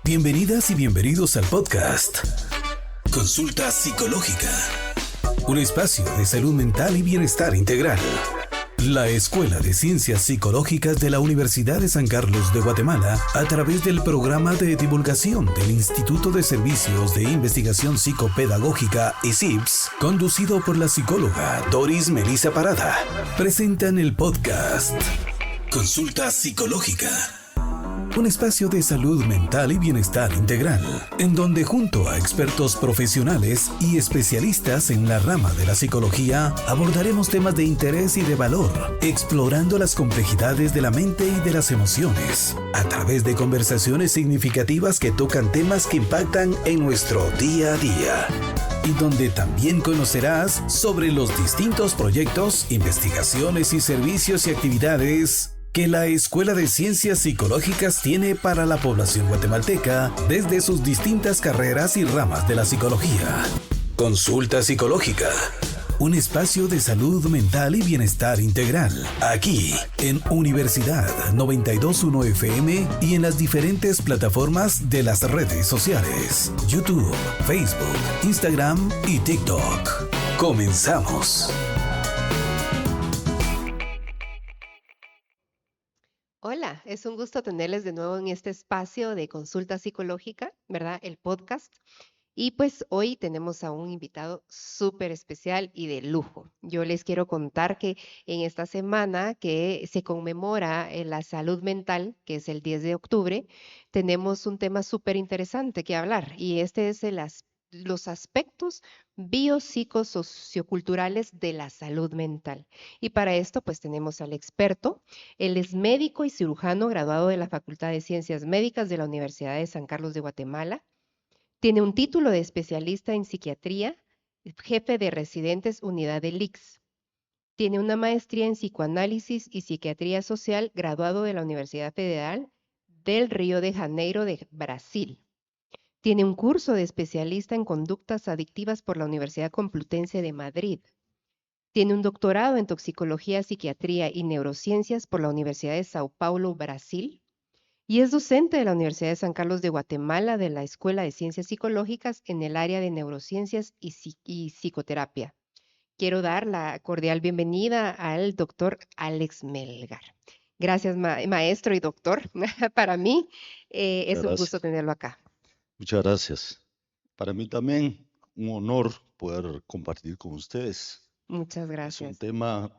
Bienvenidas y bienvenidos al podcast Consulta Psicológica, un espacio de salud mental y bienestar integral. La Escuela de Ciencias Psicológicas de la Universidad de San Carlos de Guatemala, a través del programa de divulgación del Instituto de Servicios de Investigación Psicopedagógica ISIPS, conducido por la psicóloga Doris Melissa Parada, presentan el podcast Consulta Psicológica. Un espacio de salud mental y bienestar integral, en donde junto a expertos profesionales y especialistas en la rama de la psicología, abordaremos temas de interés y de valor, explorando las complejidades de la mente y de las emociones, a través de conversaciones significativas que tocan temas que impactan en nuestro día a día. Y donde también conocerás sobre los distintos proyectos, investigaciones y servicios y actividades que la Escuela de Ciencias Psicológicas tiene para la población guatemalteca desde sus distintas carreras y ramas de la psicología. Consulta Psicológica, un espacio de salud mental y bienestar integral, aquí en Universidad 92.1 FM y en las diferentes plataformas de las redes sociales, YouTube, Facebook, Instagram y TikTok. Comenzamos. Hola, es un gusto tenerles de nuevo en este espacio de consulta psicológica, ¿verdad? El podcast. Y pues hoy tenemos a un invitado súper especial y de lujo. Yo les quiero contar que en esta semana que se conmemora la salud mental, que es el 10 de octubre, tenemos un tema súper interesante que hablar y este es los aspectos biopsicosocioculturales de la salud mental. Y para esto pues tenemos al experto. Él es médico y cirujano graduado de la Facultad de Ciencias Médicas de la Universidad de San Carlos de Guatemala. Tiene un título de especialista en psiquiatría, jefe de residentes unidad del ICS. Tiene una maestría en psicoanálisis y psiquiatría social, graduado de la Universidad Federal del Río de Janeiro de Brasil. Tiene un curso de especialista en conductas adictivas por la Universidad Complutense de Madrid. Tiene un doctorado en toxicología, psiquiatría y neurociencias por la Universidad de Sao Paulo, Brasil. Y es docente de la Universidad de San Carlos de Guatemala de la Escuela de Ciencias Psicológicas en el área de neurociencias y psicoterapia. Quiero dar la cordial bienvenida al doctor Alex Melgar. Gracias, maestro y doctor. Para mí es un gusto Gracias. tenerlo acá. Muchas gracias. Para mí también un honor poder compartir con ustedes. Muchas Es un gracias. tema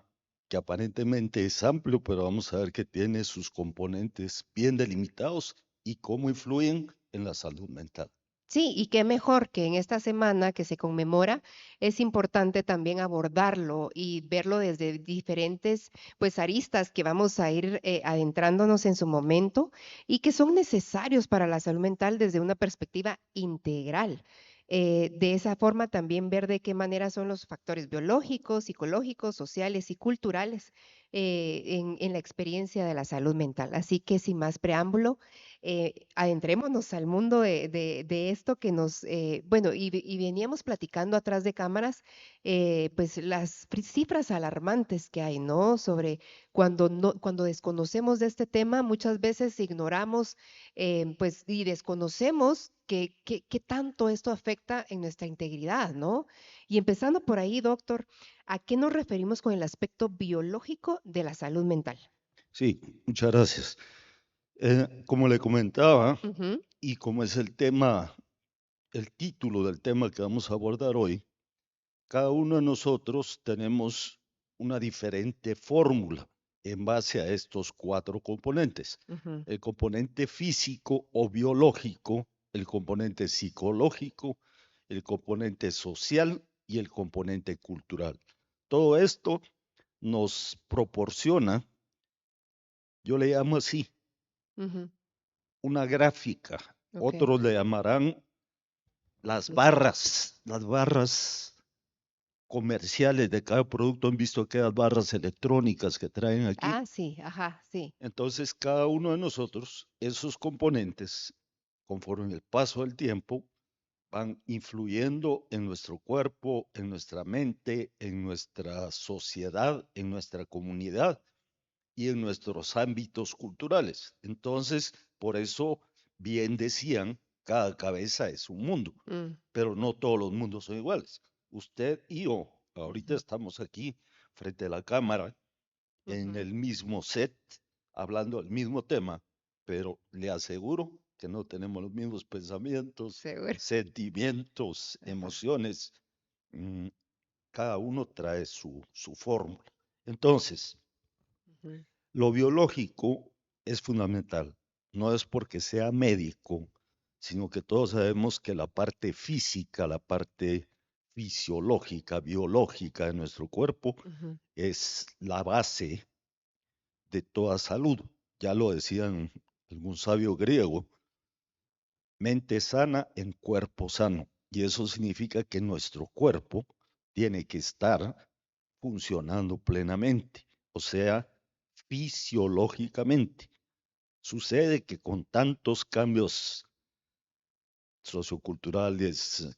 que aparentemente es amplio, pero vamos a ver que tiene sus componentes bien delimitados y cómo influyen en la salud mental. Sí, y qué mejor que en esta semana que se conmemora, es importante también abordarlo y verlo desde diferentes pues aristas que vamos a ir adentrándonos en su momento y que son necesarios para la salud mental desde una perspectiva integral. De esa forma también ver de qué manera son los factores biológicos, psicológicos, sociales y culturales en la experiencia de la salud mental. Así que sin más preámbulo, adentrémonos al mundo de esto que nos, bueno, y veníamos platicando atrás de cámaras, pues las cifras alarmantes que hay, ¿no? Sobre cuando desconocemos de este tema, muchas veces ignoramos, pues, y desconocemos qué tanto esto afecta en nuestra integridad, ¿no? Y empezando por ahí, doctor, ¿a qué nos referimos con el aspecto biológico de la salud mental? Sí, muchas gracias. Como le comentaba, Ujú. y como es el tema, el título del tema que vamos a abordar hoy, cada uno de nosotros tenemos una diferente fórmula en base a estos cuatro componentes. Ujú. El componente físico o biológico, el componente psicológico, el componente social y el componente cultural. Todo esto nos proporciona, yo le llamo así, Ujú. una gráfica. Ok. Otros le llamarán las barras comerciales de cada producto. Han visto aquellas barras electrónicas que traen aquí. Ah, sí, ajá, sí. Entonces, cada uno de nosotros, esos componentes, conforme el paso del tiempo, van influyendo en nuestro cuerpo, en nuestra mente, en nuestra sociedad, en nuestra comunidad y en nuestros ámbitos culturales. Entonces, por eso bien decían, cada cabeza es un mundo, Mm, pero no todos los mundos son iguales. Usted y yo, ahorita ujú, estamos aquí frente a la cámara, en ujú. el mismo set, hablando del mismo tema, pero le aseguro que no tenemos los mismos pensamientos, Seguro. sentimientos, Ajá. emociones. Mm, Cada uno trae su fórmula. Entonces, Ujú, lo biológico es fundamental. No es porque sea médico, sino que todos sabemos que la parte física, la parte fisiológica, biológica de nuestro cuerpo ujú. es la base de toda salud. Ya lo decían algún sabio griego, mente sana en cuerpo sano. Y eso significa que nuestro cuerpo tiene que estar funcionando plenamente, o sea, fisiológicamente. Sucede que con tantos cambios socioculturales,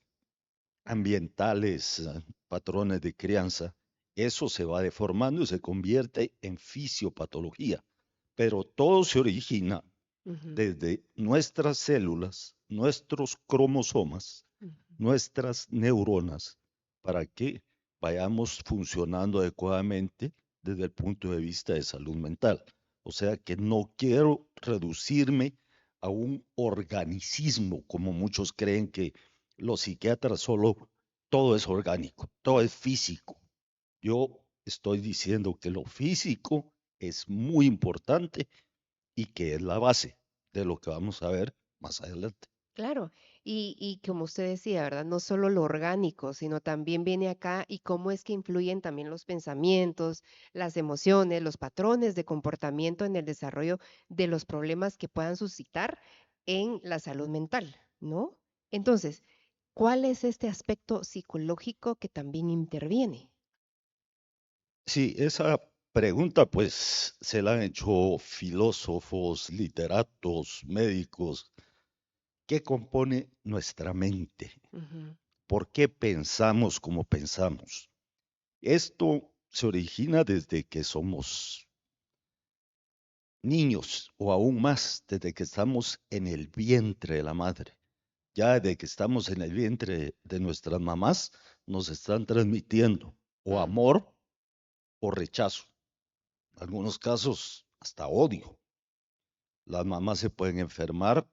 ambientales, patrones de crianza, eso se va deformando y se convierte en fisiopatología. Pero todo se origina Ujú, desde nuestras células, nuestros cromosomas, ujú. nuestras neuronas, para que vayamos funcionando adecuadamente desde el punto de vista de salud mental. O sea que no quiero reducirme a un organicismo, como muchos creen que los psiquiatras solo todo es orgánico, todo es físico. Yo estoy diciendo que lo físico es muy importante y que es la base de lo que vamos a ver más adelante. Claro, y como usted decía, ¿verdad? No solo lo orgánico, sino también viene acá y cómo es que influyen también los pensamientos, las emociones, los patrones de comportamiento en el desarrollo de los problemas que puedan suscitar en la salud mental, ¿no? Entonces, ¿cuál es este aspecto psicológico que también interviene? Sí, esa pregunta pues se la han hecho filósofos, literatos, médicos. ¿Qué compone nuestra mente? Ujú, ¿Por qué pensamos como pensamos? Esto se origina desde que somos niños o aún más, desde que estamos en el vientre de la madre. Ya desde que estamos en el vientre de nuestras mamás, nos están transmitiendo o mm, amor o rechazo. En algunos casos, hasta odio. Las mamás se pueden enfermar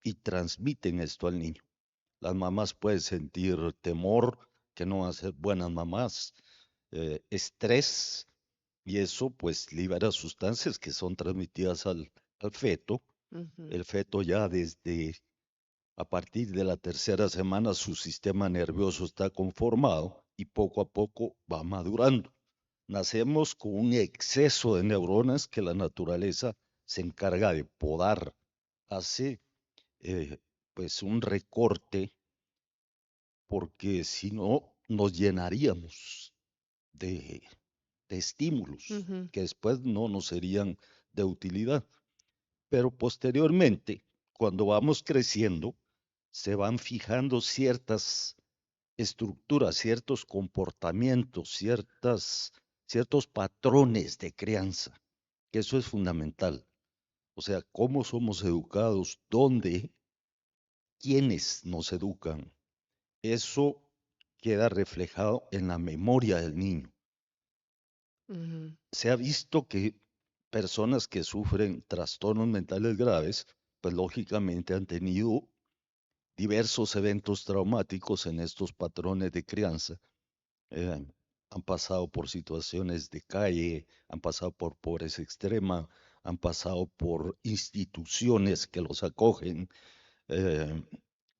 y transmiten esto al niño. Las mamás pueden sentir temor, que no van a ser buenas mamás, estrés, y eso pues libera sustancias que son transmitidas al feto. ujú, El feto ya desde a partir de la tercera semana su sistema nervioso está conformado y poco a poco va madurando. Nacemos con un exceso de neuronas que la naturaleza se encarga de podar. Hace eh, pues un recorte porque si no nos llenaríamos de, de estímulos ujú, que después no nos serían de utilidad. Pero posteriormente, cuando vamos creciendo, se van fijando ciertas estructuras, ciertos comportamientos, ciertos patrones de crianza, que eso es fundamental. O sea, cómo somos educados, dónde, quiénes nos educan. Eso queda reflejado en la memoria del niño. ujú, Se ha visto que personas que sufren trastornos mentales graves, pues lógicamente han tenido diversos eventos traumáticos en estos patrones de crianza. eh, Han pasado por situaciones de calle, han pasado por pobreza extrema, han pasado por instituciones que los acogen, eh,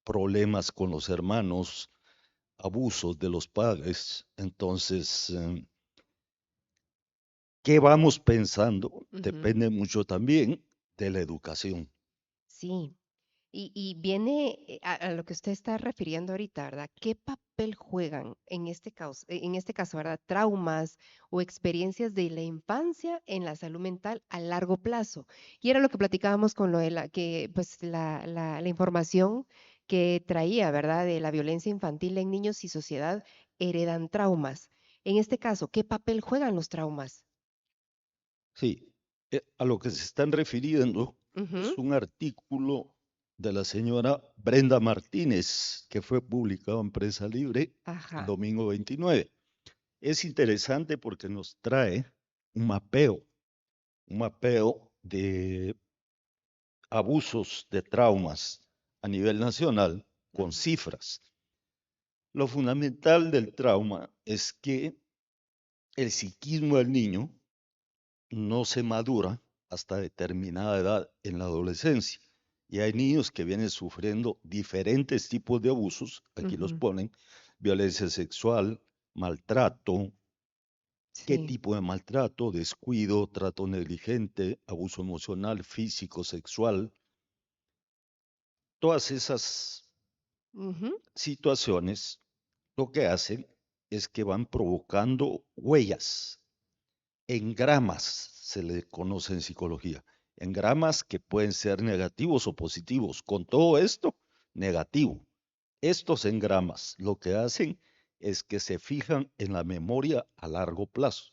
problemas con los hermanos, abusos de los padres. Entonces, ¿qué vamos pensando? ujú. Depende mucho también de la educación. Sí. Y viene a lo que usted está refiriendo ahorita, ¿verdad? ¿Qué papel juegan en este caso, ¿verdad? Traumas o experiencias de la infancia en la salud mental a largo plazo. Y era lo que platicábamos con lo de pues la información que traía, ¿verdad? De la violencia infantil en niños y sociedad heredan traumas. En este caso, ¿qué papel juegan los traumas? Sí, a lo que se están refiriendo es Ujú, un artículo de la señora Brenda Martínez, que fue publicado en Prensa Libre el Ajá. domingo 29. Es interesante porque nos trae un mapeo de abusos, de traumas a nivel nacional con Ujú. cifras. Lo fundamental del trauma es que el psiquismo del niño no se madura hasta determinada edad en la adolescencia. Y hay niños que vienen sufriendo diferentes tipos de abusos, aquí los Ujú. ponen, violencia sexual, maltrato, qué Sí. tipo de maltrato, descuido, trato negligente, abuso emocional, físico, sexual. Todas esas Ujú. situaciones lo que hacen es que van provocando huellas, engramas, se le conoce en psicología, engramas que pueden ser negativos o positivos. Con todo esto, negativo. Estos engramas lo que hacen es que se fijan en la memoria a largo plazo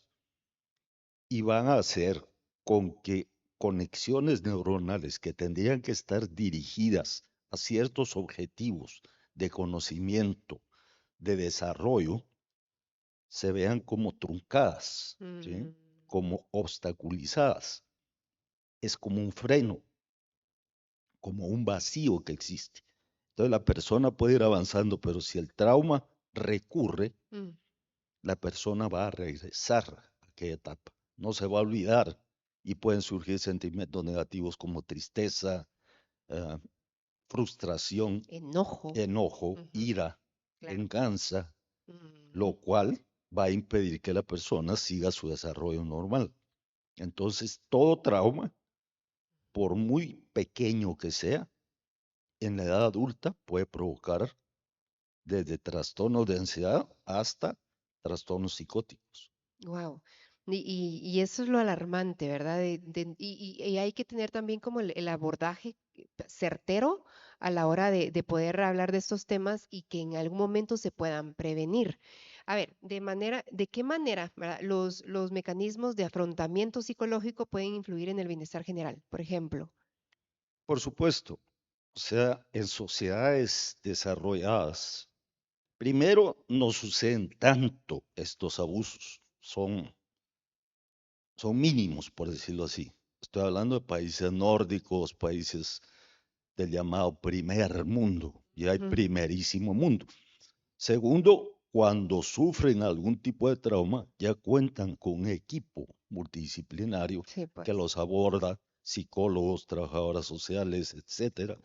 y van a hacer con que conexiones neuronales que tendrían que estar dirigidas a ciertos objetivos de conocimiento, de desarrollo, se vean como truncadas, ¿sí? Mm. Como obstaculizadas. Es como un freno, como un vacío que existe. Entonces la persona puede ir avanzando, pero si el trauma recurre, Mm. la persona va a regresar a aquella etapa, no se va a olvidar y pueden surgir sentimientos negativos como tristeza, eh, frustración, Enojo. enojo, Ujú. ira, Claro. venganza, Mm. lo cual va a impedir que la persona siga su desarrollo normal. Entonces, todo trauma, por muy pequeño que sea, en la edad adulta puede provocar desde trastornos de ansiedad hasta trastornos psicóticos. Wow. Y eso es lo alarmante, ¿verdad? Y hay que tener también como el abordaje certero a la hora de poder hablar de estos temas y que en algún momento se puedan prevenir. A ver, ¿de qué manera, verdad, los mecanismos de afrontamiento psicológico pueden influir en el bienestar general? Por ejemplo. Por supuesto, o sea, en sociedades desarrolladas, primero no suceden tanto estos abusos, son mínimos, por decirlo así. Estoy hablando de países nórdicos, países del llamado primer mundo, y hay Ujú. primerísimo mundo. Segundo, cuando sufren algún tipo de trauma, ya cuentan con un equipo multidisciplinario Sí, que pues. los aborda, psicólogos, trabajadoras sociales, etcétera,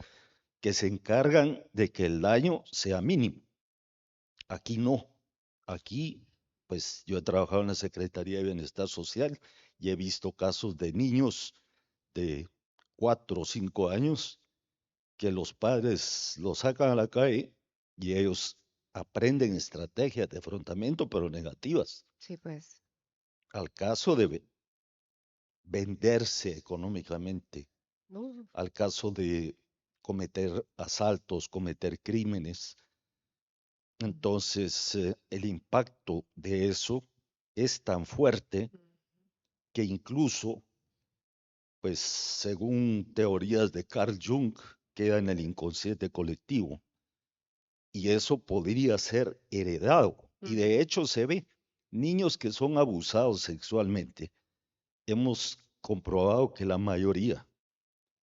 que se encargan de que el daño sea mínimo. Aquí no. Aquí, pues yo he trabajado en la Secretaría de Bienestar Social y he visto casos de niños de 4 o 5 años que los padres los sacan a la calle y ellos aprenden estrategias de afrontamiento, pero negativas, Sí, pues. al caso de venderse económicamente, No. al caso de cometer asaltos, cometer crímenes. Entonces, el impacto de eso es tan fuerte Ujú. que incluso, pues, según teorías de Carl Jung, queda en el inconsciente colectivo y eso podría ser heredado. Y Ujú. de hecho se ve niños que son abusados sexualmente. Hemos comprobado que la mayoría,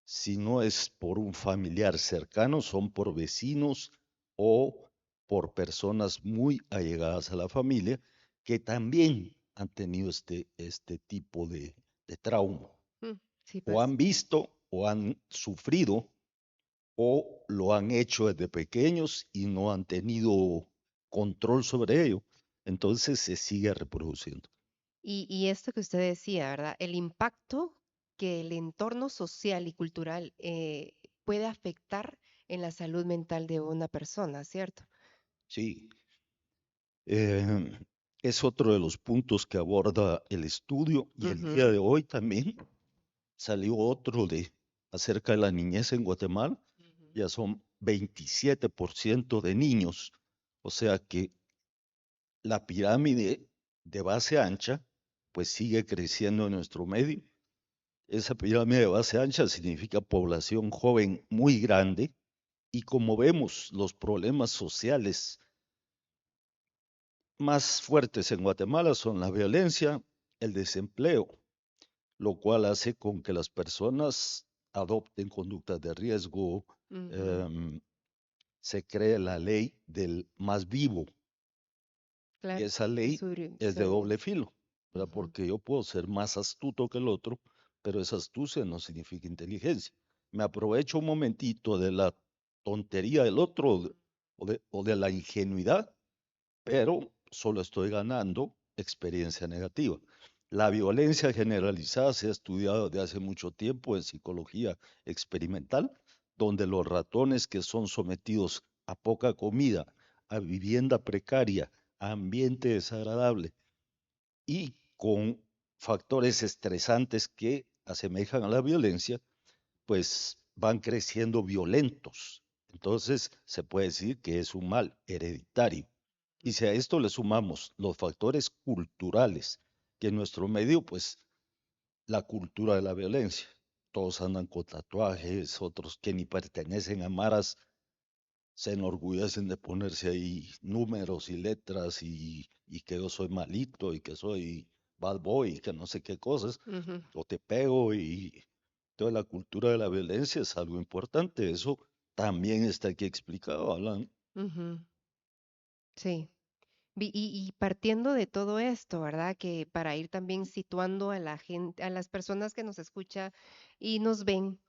si no es por un familiar cercano, son por vecinos o por personas muy allegadas a la familia que también han tenido este tipo de trauma. Mm. Sí, O pues. han visto o han sufrido o lo han hecho desde pequeños y no han tenido control sobre ello. Entonces se sigue reproduciendo. Y esto que usted decía, ¿verdad? El impacto que el entorno social y cultural puede afectar en la salud mental de una persona, ¿cierto? Sí, eh, es otro de los puntos que aborda el estudio y el Ujú. día de hoy también salió otro acerca de la niñez en Guatemala. Ujú. Ya son 27% de niños, o sea que la pirámide de base ancha pues sigue creciendo en nuestro medio. Esa pirámide de base ancha significa población joven muy grande y como vemos, los problemas sociales más fuertes en Guatemala son la violencia, el desempleo, lo cual hace con que las personas adopten conductas de riesgo. Ujú, em, Se cree la ley del más vivo y claro, esa ley es de doble filo, ¿verdad? ujú, Porque yo puedo ser más astuto que el otro, pero esa astucia no significa inteligencia. Me aprovecho un momentito de la tontería del otro o de la ingenuidad, pero solo estoy ganando experiencia negativa. La violencia generalizada se ha estudiado desde hace mucho tiempo en psicología experimental, donde los ratones que son sometidos a poca comida, a vivienda precaria, a ambiente desagradable y con factores estresantes que asemejan a la violencia, pues van creciendo violentos. Entonces se puede decir que es un mal hereditario. Y si a esto le sumamos los factores culturales, que en nuestro medio, pues la cultura de la violencia, todos andan con tatuajes, otros que ni pertenecen a maras se enorgullecen de ponerse ahí números y letras y que yo soy malito y que soy bad boy y que no sé qué cosas, ujú, o te pego y toda la cultura de la violencia es algo importante. Eso también está aquí explicado, Alan. ujú. Sí. Y partiendo de todo esto, ¿verdad? Que para ir también situando a la gente, a las personas que nos escuchan y nos ven,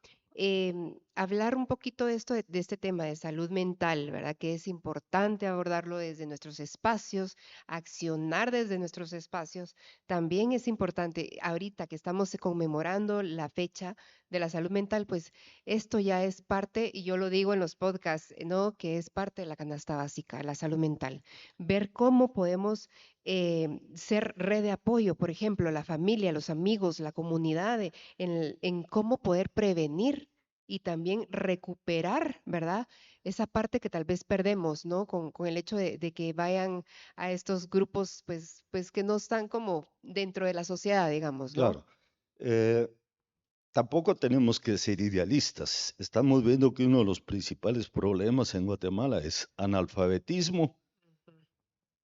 hablar un poquito de esto, de este tema de salud mental, ¿verdad? Que es importante abordarlo desde nuestros espacios, accionar desde nuestros espacios. También es importante, ahorita que estamos conmemorando la fecha de la salud mental, pues esto ya es parte, y yo lo digo en los podcasts, ¿no? Que es parte de la canasta básica, la salud mental, ver cómo podemos ser red de apoyo, por ejemplo, la familia, los amigos, la comunidad, en cómo poder prevenir y también recuperar, ¿verdad? Esa parte que tal vez perdemos, ¿no? Con el hecho de que vayan a estos grupos, pues que no están como dentro de la sociedad, digamos, ¿no? Claro. Eh, Tampoco tenemos que ser idealistas. Estamos viendo que uno de los principales problemas en Guatemala es analfabetismo,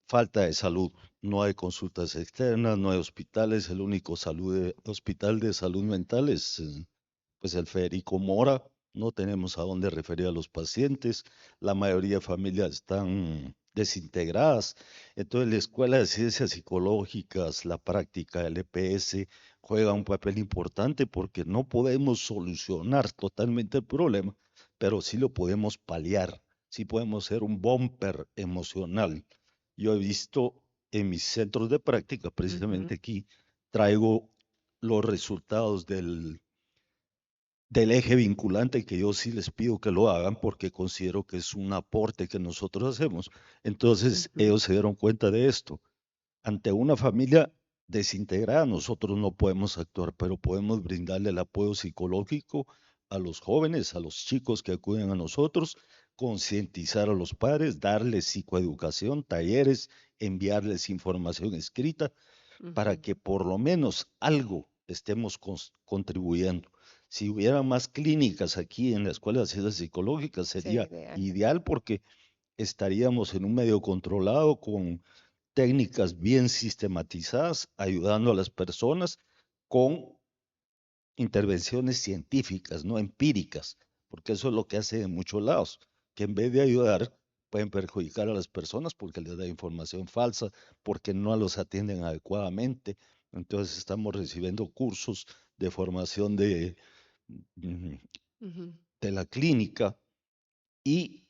falta de salud. No hay consultas externas, no hay hospitales. El único hospital de salud mental es pues el Federico Mora. No tenemos a dónde referir a los pacientes. La mayoría de familias están desintegradas. Entonces, la Escuela de Ciencias Psicológicas, la práctica del EPS, juega un papel importante porque no podemos solucionar totalmente el problema, pero sí lo podemos paliar. Sí podemos ser un bumper emocional. Yo he visto en mis centros de práctica, Ujú, precisamente aquí, traigo los resultados del eje vinculante que yo sí les pido que lo hagan porque considero que es un aporte que nosotros hacemos. Entonces ujú, ellos se dieron cuenta de esto. Ante una familia desintegrada, nosotros no podemos actuar, pero podemos brindarle el apoyo psicológico a los jóvenes, a los chicos que acuden a nosotros, concientizar a los padres, darles psicoeducación, talleres, enviarles información escrita para ujú. que por lo menos algo estemos contribuyendo. Si hubiera más clínicas aquí en la Escuela de Ciencias Psicológicas Sería sería ideal. ideal porque estaríamos en un medio controlado con técnicas bien sistematizadas, ayudando a las personas con intervenciones científicas, no empíricas, porque eso es lo que hace en muchos lados, que en vez de ayudar, pueden perjudicar a las personas porque les da información falsa, porque no los atienden adecuadamente. Entonces estamos recibiendo cursos de formación mm, Ujú. de la clínica y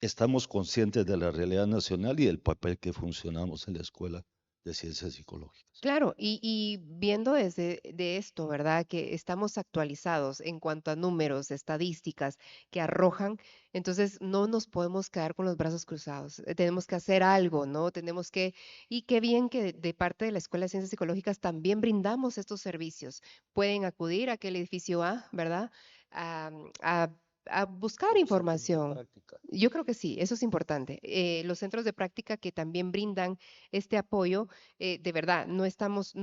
estamos conscientes de la realidad nacional y del papel que funcionamos en la Escuela de Ciencias Psicológicas. Claro, y viendo desde de esto, ¿verdad? Que estamos actualizados en cuanto a números, estadísticas que arrojan, entonces no nos podemos quedar con los brazos cruzados. Tenemos que hacer algo, ¿no? Tenemos que, y qué bien que de parte de la Escuela de Ciencias Psicológicas también brindamos estos servicios. Pueden acudir a aquel edificio A, ¿verdad? A a buscar Los centros de información. práctica. Yo creo que sí, eso es importante. Los centros de práctica que también brindan este apoyo, de verdad, no estamos,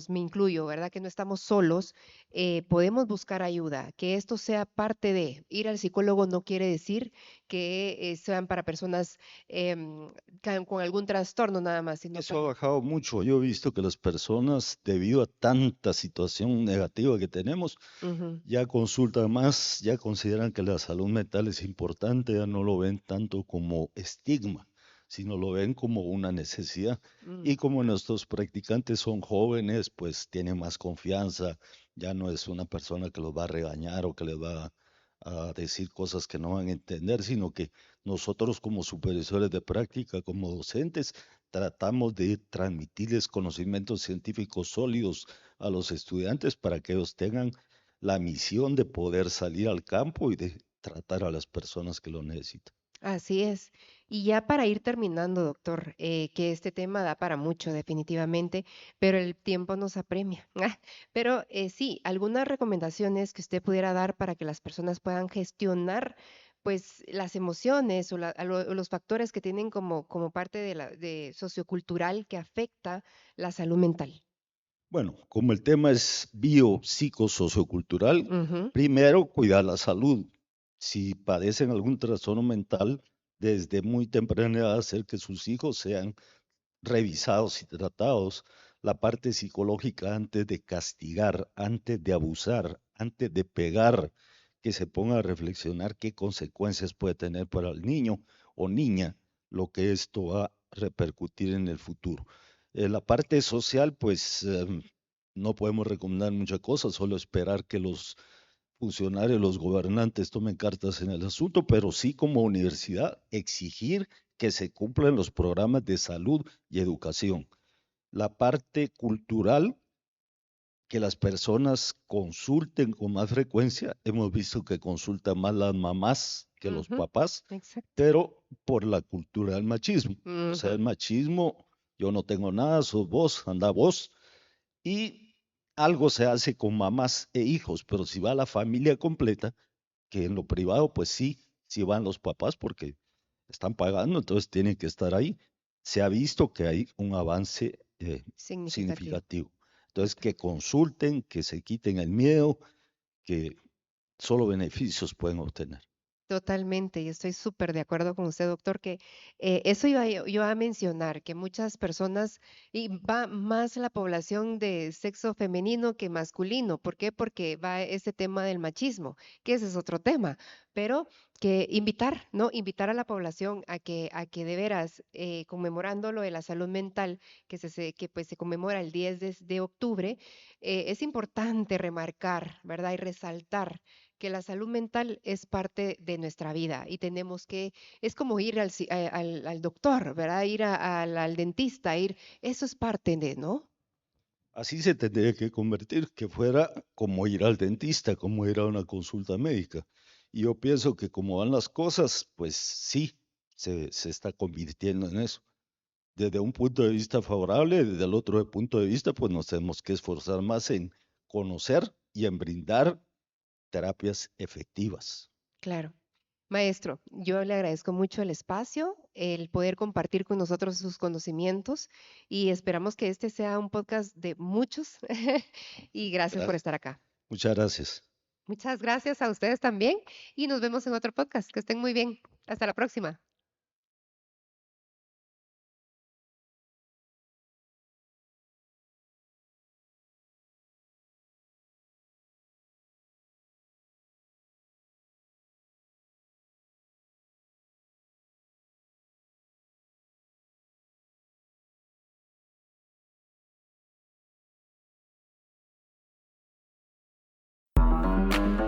me incluyo, ¿verdad? Que no estamos solos, podemos buscar ayuda, que esto sea parte de. Ir al psicólogo no quiere decir que sean para personas con algún trastorno nada más, sino Eso ha bajado mucho. Yo he visto que las personas, debido a tanta situación negativa que tenemos, Ujú, ya consultan más, ya consideran que la salud mental es importante, ya no lo ven tanto como estigma, sino lo ven como una necesidad. mm. Y como nuestros practicantes son jóvenes, pues tienen más confianza, ya no es una persona que los va a regañar o que les va a decir cosas que no van a entender, sino que nosotros como supervisores de práctica, como docentes, tratamos de transmitirles conocimientos científicos sólidos a los estudiantes para que ellos tengan la misión de poder salir al campo y de tratar a las personas que lo necesitan. Así es. Y ya para ir terminando, doctor, que este tema da para mucho definitivamente, pero el tiempo nos apremia. Pero sí, algunas recomendaciones que usted pudiera dar para que las personas puedan gestionar pues las emociones o o los factores que tienen como parte de de sociocultural que afecta la salud mental. Bueno, como el tema es biopsicosociocultural, Ujú, primero cuidar la salud. Si padecen algún trastorno mental, desde muy temprana edad hacer que sus hijos sean revisados y tratados. La parte psicológica antes de castigar, antes de abusar, antes de pegar, que se ponga a reflexionar qué consecuencias puede tener para el niño o niña lo que esto va a repercutir en el futuro. La parte social, pues no podemos recomendar muchas cosas, solo esperar que los funcionarios, los gobernantes tomen cartas en el asunto, pero sí como universidad exigir que se cumplan los programas de salud y educación. La parte cultural, que las personas consulten con más frecuencia. Hemos visto que consultan más las mamás que los ujú, papás, exacto. pero por la cultura del machismo. O sea, el Ujú, machismo, yo no tengo nada, sos vos, anda vos. Y algo se hace con mamás e hijos, pero si va la familia completa, que en lo privado, pues sí, sí van los papás porque están pagando, entonces tienen que estar ahí. Se ha visto que hay un avance significativo. significativo. Entonces, que consulten, que se quiten el miedo, que solo beneficios pueden obtener. Totalmente, y estoy súper de acuerdo con usted, doctor, que eso yo a mencionar, que muchas personas, y va más la población de sexo femenino que masculino. ¿Por qué? Porque va ese tema del machismo, que ese es otro tema, pero que invitar, ¿no? Invitar a la población a que de veras, conmemorando lo de la salud mental, que pues se conmemora el 10 de octubre, es importante remarcar, ¿verdad? Y resaltar que la salud mental es parte de nuestra vida y tenemos que, es como ir al doctor, ¿verdad? Ir al dentista, eso es parte de, ¿no? Así se tendría que convertir, que fuera como ir al dentista, como ir a una consulta médica. Y yo pienso que como van las cosas, pues sí, se está convirtiendo en eso. Desde un punto de vista favorable, desde el otro punto de vista, pues nos tenemos que esforzar más en conocer y en brindar terapias efectivas. Claro. Maestro, yo le agradezco mucho el espacio, el poder compartir con nosotros sus conocimientos y esperamos que este sea un podcast de muchos y gracias por Gra- estar acá. Muchas gracias. Muchas gracias a ustedes también y nos vemos en otro podcast. Que estén muy bien. Hasta la próxima.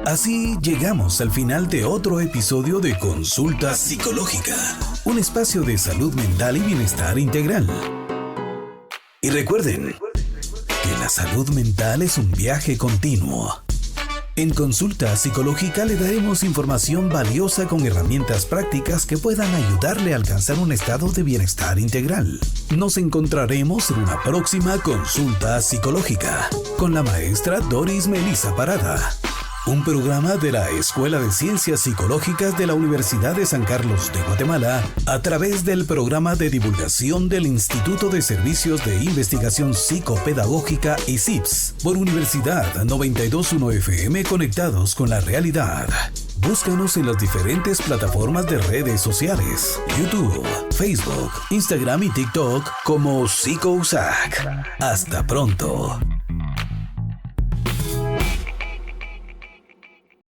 Así llegamos al final de otro episodio de Consulta Psicológica, un espacio de salud mental y bienestar integral. Y recuerden que la salud mental es un viaje continuo. En Consulta Psicológica le daremos información valiosa con herramientas prácticas que puedan ayudarle a alcanzar un estado de bienestar integral. Nos encontraremos en una próxima Consulta Psicológica con la maestra Doris Melissa Parada. un programa de la Escuela de Ciencias Psicológicas de la Universidad de San Carlos de Guatemala a través del programa de divulgación del Instituto de Servicios de Investigación Psicopedagógica ICIPS por Universidad 92.1 FM, conectados con la realidad. Búscanos en las diferentes plataformas de redes sociales, YouTube, Facebook, Instagram y TikTok como PsicoUSAC. Hasta pronto.